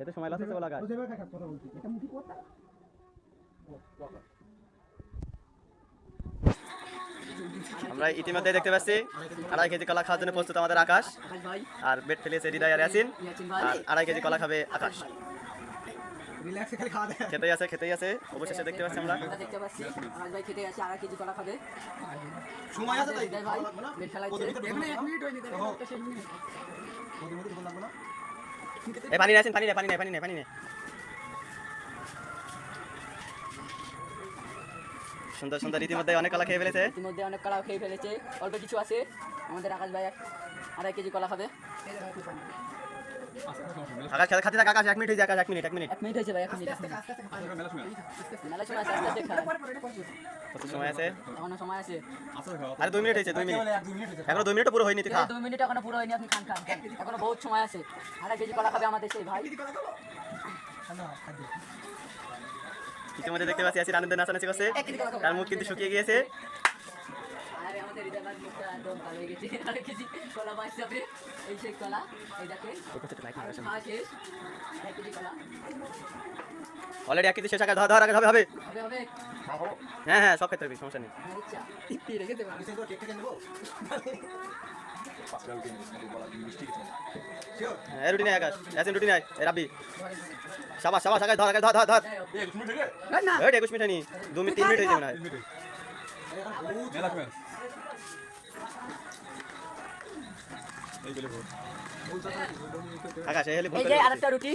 এতে সময় লাগছে বলা গাছ। আমরা ইতিমধ্যে দেখতে পাচ্ছি 2.5 কেজি কলা খাওয়ার জন্য প্রস্তুত আমাদের আকাশ, আর বেড ফেলেছে হৃদয় আর ইয়াসিন, আর 2.5 কেজি কলা খাবে আকাশ। খেতেই আছে অবশেষে দেখতে পাচ্ছি আমরা। দেখতে পাচ্ছি আকাশ ভাই খেতে আছে 2.5 কেজি কলা খাবে। সময় আছে তাই ভাই বেড ফেলাইছে। এখানে 1 মিনিট হয়নি দেখো। এই পানি নিয়ে আসেন, পানি নে। সুন্দর ইতিমধ্যে অনেক কলা খেয়ে ফেলেছে। অল্প কিছু আছে। আমাদের আকাশ ভাই 2.5 কেজি কলা খাবে। আকাশ খাতে থাক, আকাশ 1 মিনিট হয়েছে, আকাশ 1 মিনিট 1 মিনিট হয়েছে ভাই, 1 মিনিট। মেলা সময় আছে, কত সময় আছে? এখনো সময় আছে। আরে 2 মিনিট হয়েছে, 2 মিনিট এখনো 2 মিনিট পুরো হয়নি, তুই খা। 2 মিনিট এখনো পুরো হয়নি, আপনি খান। এখনো বহুত সময় আছে। 2.5 কেজি কলা খাবে আমাদের সেই ভাই। ইতিমধ্যে দেখতে পাচ্ছি আসি আনন্দের নাচানাচি করছে, তার মুখ কিন্তু শুকিয়ে গিয়েছে। আরে আমাদের হৃদয় ভাই মুখটা একদম ভালো হয়ে গেছে। 2.5 কেজি কলা বাঁচছে যাবে। এই সেই কলা, এই দেখেন। খাওয়া শেষ। 1 কেজি কলা অলরেডি 1 কেজি শেষ, আকাশ ধর আকাশ হবে। হবে। হ্যাঁ সব ক্ষেত্রে সমস্যা নেই। আচ্ছা টিপি রেখে দেব। আমি তো কেক কেটে নেব। এই রুটি নাই আকাশ, ইয়াসিন রুটি নাই, এই রাব্বি শাবাশ আকাশ ধর 1 মিনিট থেকে না এই 21 মিনিট হয়নি, 2 মিনিট 3 মিনিট হয়েছে মনে হয়। মেলা সময় আকাশ এই হলে এই যে আরেকটা রুটি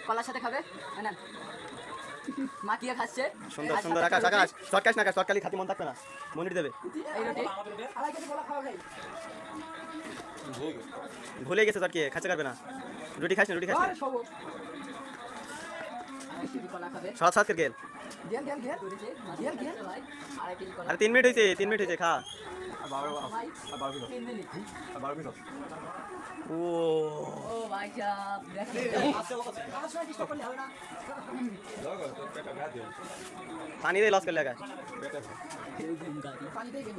কলার সাথে খাবে। না মাখিয়ে খাচ্ছে। সুন্দর আকাশ শর্টকাট না, আকাশ শর্টকালি খাতি মন থাকবে না, মনির দেবে। এই রুটি 2.5 কেজি কলা খাওয়া ভাই। ভুলে গেছে তোর কি খাচ্ছে করবে না, রুটি খাস না। আরে সব 2.5 কেজি কলা খাবে। সৎ করে গেল। গেল ভাই 2.5 কেজি কলা। আরে 3 মিনিট হয়েছে খা। ভাই 3 মিনিট। ও ও ভাই সাহেব পানি দিয়ে লস করলে আকাশ।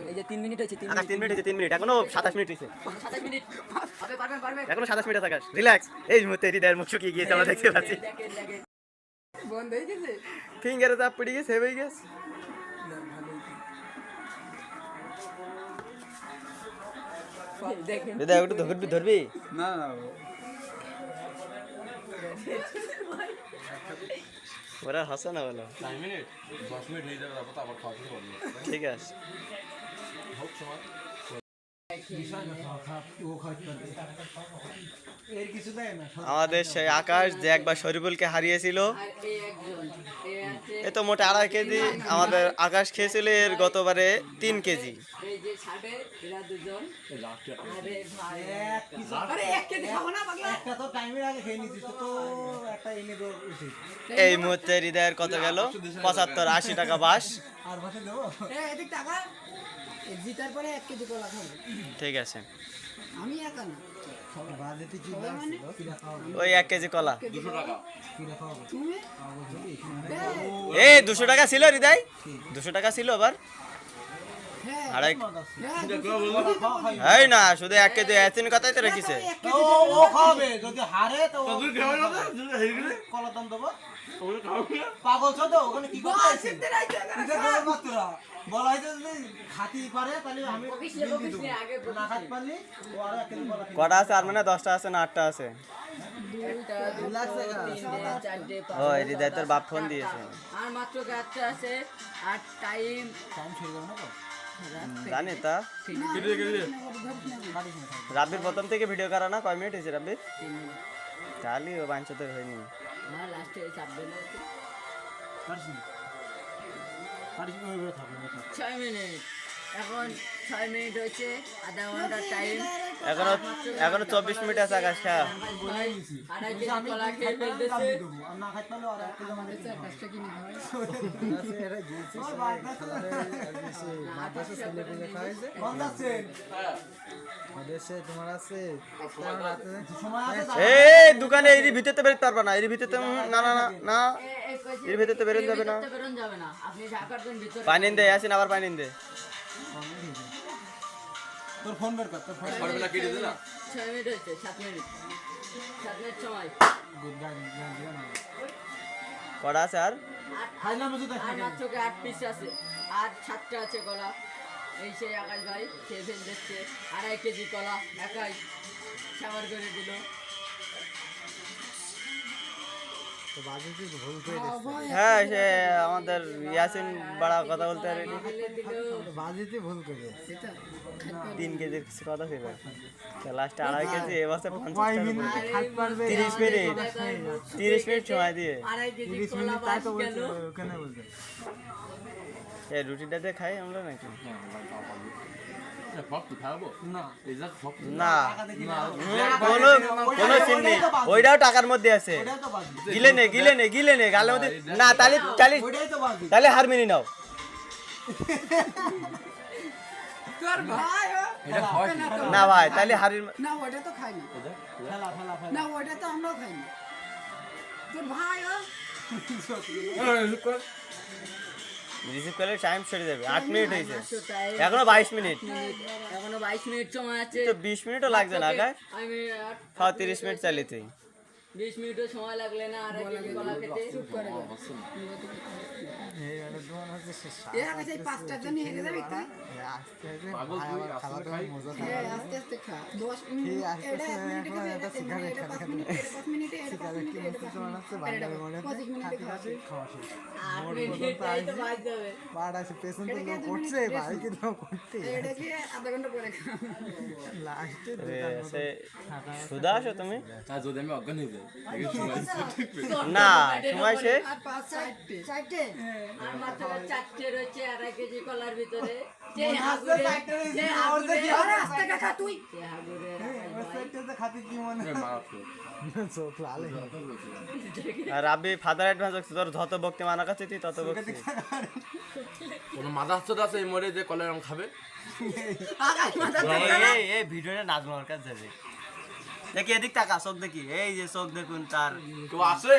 এই যে 3 মিনিট হয়েছে। 3 আকাশ 3 মিনিট হয়েছে, 3 মিনিট এখনো 27 মিনিট হয়েছে। 27 মিনিট হবে। পারবে এখনো 27 মিনিট আছে আকাশ, রিল্যাক্স। এই মুহূর্তে হৃদয়ের মুখ শুকিয়ে গিয়েছে, আমরা দেখতে পাচ্ছি। দেখেন বন্ধ হয়ে গেছে। ফিঙ্গারে চাপ পড়ে গেছে, হয়ে গেছে। দেখেন হৃদয় একটু ধরবি না ওরা হাসে না বলো। 4 মিনিট 10 মিনিট হয়ে যাবে, তারপর আবার খাওয়া শুরু করব। ঠিক আছে। হোক সময় আমাদের সেই আকাশ যে একবার শরীফুলকে হারিয়েছিল, আর এই একজন এ তো মোটে 2.5 কেজি। আমাদের আকাশ খেয়েছিল এর গতবারে 3 কেজি। এই যে ছাড়বে এরা দুজন। আরে ভাই আরে 1 কেজি খাবো না পাগলা। একটা তো টাইমের আগে খেয়ে নিছিস তো একটা এনে দে উচিত। এই মুহূর্তে হৃদয়ের কত গেল? 75-80 টাকা বাস। আর ভাষা দেবো এদিক টাকা জিতার পরে 1 কেজি কলা খাবো। ঠিক আছে, আমি একা না বাজেটে কি লাগছিল কিরা খাওয়া ওই 1 কেজি কলা 200 টাকা কিরা খাওয়া তুমি এই 200 টাকা ছিল হৃদয়, 200 টাকা ছিল আবার। আড়াই এই না, শুধু 1 কেজি এতিন কথাই তো রেখেছে। ও খাবে যদি হারে তো তুই খাবে না, যদি হেরে গেলে কলা দাম দেব। ওরে খাবে পাগল ছ তো, ওখানে কি করতে আছে? এটা বড় মাত্রা বলা হইছে যদি খাতি পারে তাহলে আমি না খাতে পারলি ও আর 1 কেজি কলা খাবে। কটা আছে? আর মানে 10টা আছে না 8টা আছে? 2টা 4টে 5 ও হৃদয় তোর বাপ ফোন দিয়েছে। আর মাত্র 4টা আছে। আর টাইম ছেড়ে যাবে না তো জানি তা। রাব্বির প্রথম থেকে ভিডিও করা না, কয় মিনিট হয়েছে রাব্বির? 3 মিনিট। তাহলে ও বাঞ্চতের হয়নি। আমার লাস্টে চাপবে না পারিস ওইভাবে থাকবে 6 মিনিট। এখন 6 মিনিট হয়েছে, আধা ঘন্টা টাইম। এখনো 24 মিনিট আছে আকাশ খা। 2.5 কেজি কলা খেয়ে ফেলতেছে। আর না খাইতে পারলে আর 1 কেজি মানে কাজটা কি নিতে হয়? বন্ধ আছে তোমার আছে সময় আছে এই দোকানে এর ভিতরতে বেরোতে পারবা না, এর ভিতরতে না না না না, এর ভিতরতে বেরোতে যাবে না। বেরোন যাবে না, আপনি যা করবেন ভিতরে। পানি দে আসেন, আবার পানি দে। তোর ফোন বের কর, তোর ফোন। 6 মিনিট হয়েছে, 7 মিনিট 7 মিনিট সময়। গুড গান দিও না। কটা আছে আর? খাইলাম বুঝি তো আর মাত্র 8 পিস আছে, আর 7টা আছে কলা। এই সেই আকাশ ভাই খেয়ে ফেল দিচ্ছে 2.5 কেজি কলা একাই সাবার করে দিল। তো বাজে কি ভুল করে দিছে। হ্যাঁ সে আমাদের ইয়াসিন বড়া কথা বলতে রেডি। ফেলে দিল। বাজেতে ভুল করে। 3 কেজির কিছু কথা ছিল, লাস্টে 2.5 কেজি এবছর 50 কয় টাকা মিনিট পড়বে। খাট পারবে? 30 মিনিট 30 মিনিট সময় দিয়ে 2.5 কেজি 30 কলা মিনিট তাই তো বাঁচ গেল। বলছে ওখানে বলছে। এই রুটিটা দিয়ে খাই আমরা নাকি? না না টাকা দেখি না। কোনো কোনো সিন নেই, ওইটাও টাকার মধ্যে আছে। ওটাই তো বাজে। গিলে নে গালের মধ্যে না, তাহলে তাহলে ওটাই তো বাজে। তাহলে হার মেনে নাও। তোর ভাই ও না ভাই তাহলে হারির না ওটা তো খাই না ফেলা ফেলা ফেলা। না ওটা তো আমরাও খাই না তোর ভাই ও রিসিভ করলে টাইম সরে যাবে। 8 মিনিট হয়েছে, মাত্র তাই এখনো 22 মিনিট। এখনো 22 মিনিট সময় আছে। তো 20 মিনিটও লাগবে না আগে। আমি তাও 30 মিনিট চালিয়েছি। 20 মিনিটও সময় লাগলে না 2.5 কেজি কলা খেতে। চুপ করে দে এই মানে তোমার হচ্ছে শেষ। এর কাছে 5টা জন হেরে যাবে তুই আস্তে আস্তে খাওয়া খাওয়া তো মজা থাকে। হ্যাঁ আস্তে আস্তে খা 10 ঠিক মিনিট আস্তে এটা আস্তে 1 মিনিটে এখন একটা সিগারেট খাতে খাতে 5 মিনিটে 5 মিনিটে সিগারেট কি মুখে চলে আসছে বাঙালি মনে 25 মিনিটে খাওয়া শেষ। 8 মিনিটটাই তো বাজ যাবে। পাড় আছে পেছন তো লোক করছে ভাই কি লোক করতে এটা কি আধা ঘন্টা পরে খা লাস্টে সে সুদা আসো তুমি? যদি আমি অজ্ঞান হয়ে যাই তাকে সময় না সময় শেষ। আর 5 চারটে আর মাত্র 4টে রয়েছে 2.5 কেজি কলার ভিতরে। যে মনে হচ্ছে হাগুরে চারটে রয়েছে, যে আর হাগুরে দেখি আরে আস্তে খা তুই যে হাগুরে খাতে কি মনে চোখ লাল হয়ে আর রাব্বি ফাদার অ্যাডভান্স হচ্ছে, তোর যত বকতে মানা কাছে তুই তত বকতে। কোনো মাথা হাস্যটা আছে এই মোড়ে যে কলের রং খাবে আগাই মাথা এই ভিডিওটা নাজমার কাছে যাবে। দেখি এদিক তাকা, চোখ দেখি, এই যে চোখ দেখুন তার। কেউ আসে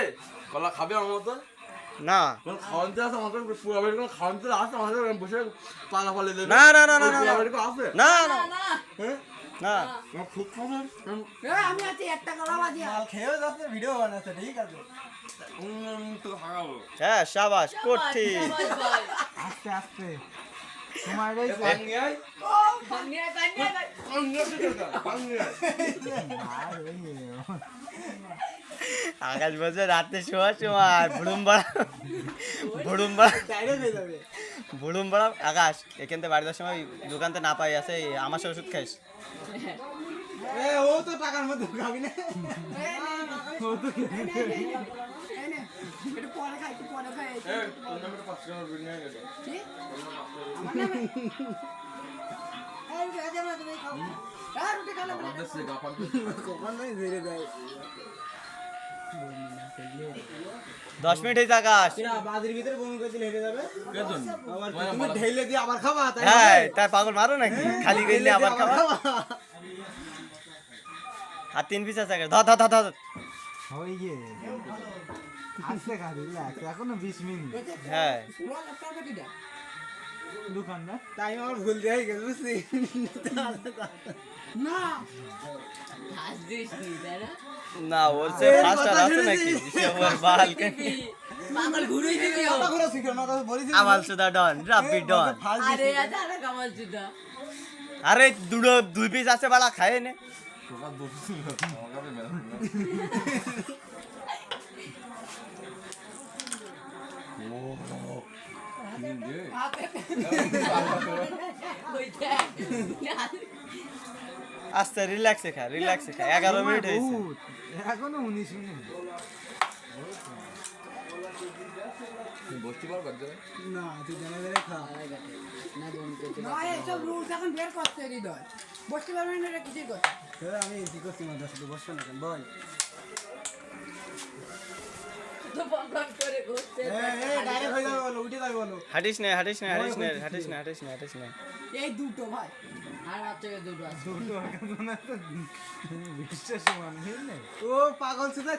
কলা খাবে আমার মতো না কোন খাওয়ানতে আসে আমাদের পুরো বেড়ে কোন খাওয়ানতে আসে আমাদের বসে পালা ফালে দেবে না না না না না পুরো না বেড়ে কেউ আসে না না না হ্যাঁ না আমার খুব খাবে আমি আছি একটা কলা বাজিয়া মাল খেয়েও যাচ্ছে ভিডিও বানাচ্ছে ঠিক আছে তো খাওয়াবো হ্যাঁ সাবাস করছি। শাবাশ ভাই। আস্তে আস্তে সময় রয়েছে পাঙ্গিয়া কান্নিয়া কান্নিয়া পাঙ্গিয়া পাঙ্গিয়া আর ওই আকাশ বলছে রাতে শোয়ার সময় ভুড়ুম বাড়া ডাইরেক্ট হয়ে যাবে ভুড়ুম বাড়া। আকাশ এখান থেকে বাড়ি যাওয়ার সময় দোকানতে না পাই আছে, আমার সাথে ওষুধ খাইস। এ ও তো টাকার মধ্যে খাবি না ও তো এই নে একটু পরে খাই একটু পরে খাই এই তোর নামে 5 টাকা বিরিয়ানি গেল কি আমার নামে এই রাজা না তুমি খাও আর রুটি খাও না আমাদের সে গাফান কখন নাই ধীরে যায় 10 মিনিট হয়েছে আকাশ। কিরা বাজির ভিতরে বমি করে দিলে হেঁটে যাবে কেজন আবার তুমি ঢেলে দিয়ে আবার খাবা তাই হ্যাঁ তাই পাগল মারো নাকি? খালি গেলে আবার খাবা। আর 3 পিস আছে আকাশ, ধর ধর ধর ধর। হই গিয়ে আস্তে খা রিল্যাক্স এখনো 20 মিনিট হ্যাঁ বল একটা কাটিটা দোকানদার টাইম আমার ভুল দিয়ে গেছে বুঝছি না হাস দিস নি তাই না? না ওর সে ফাস্ট আর আছে নাকি? সে ওর বাল দিবি, পাগল ঘুরেই দিবি ও। কথা করে শিখে না কথা বলিস আমাল সুদা ডন রাব্বি ডন। আরে আজা না কামাল চুদা। আরে দুটো 2 পিস আছে বাড়া খায় নে। তোরা বলছিস আমাকে মেলা ও ওই দেখ। আস্তে রিল্যাক্সে খা 11 মিনিট হয়েছে। এখনো 19 মিনিট বসতে পারবে না তুই জানা ধরে খা না বোন করতে না এইসব রুলস এখন বের করতে হৃদয় বসতে পারবেন না এটা কিছুই করতে আমি কি করছি মাদ্রাসা শুধু বসছো না কেন বল তো বকবক করে ঘুরতে ডাইরেক্ট হয়ে যাবে বলো উঠে যাবে বলো হাঁটিস নে এই দুটো ভাই আর মাত্র দুটো আছে। দুটো বিশ্বাস সমান ও পাগল সুদা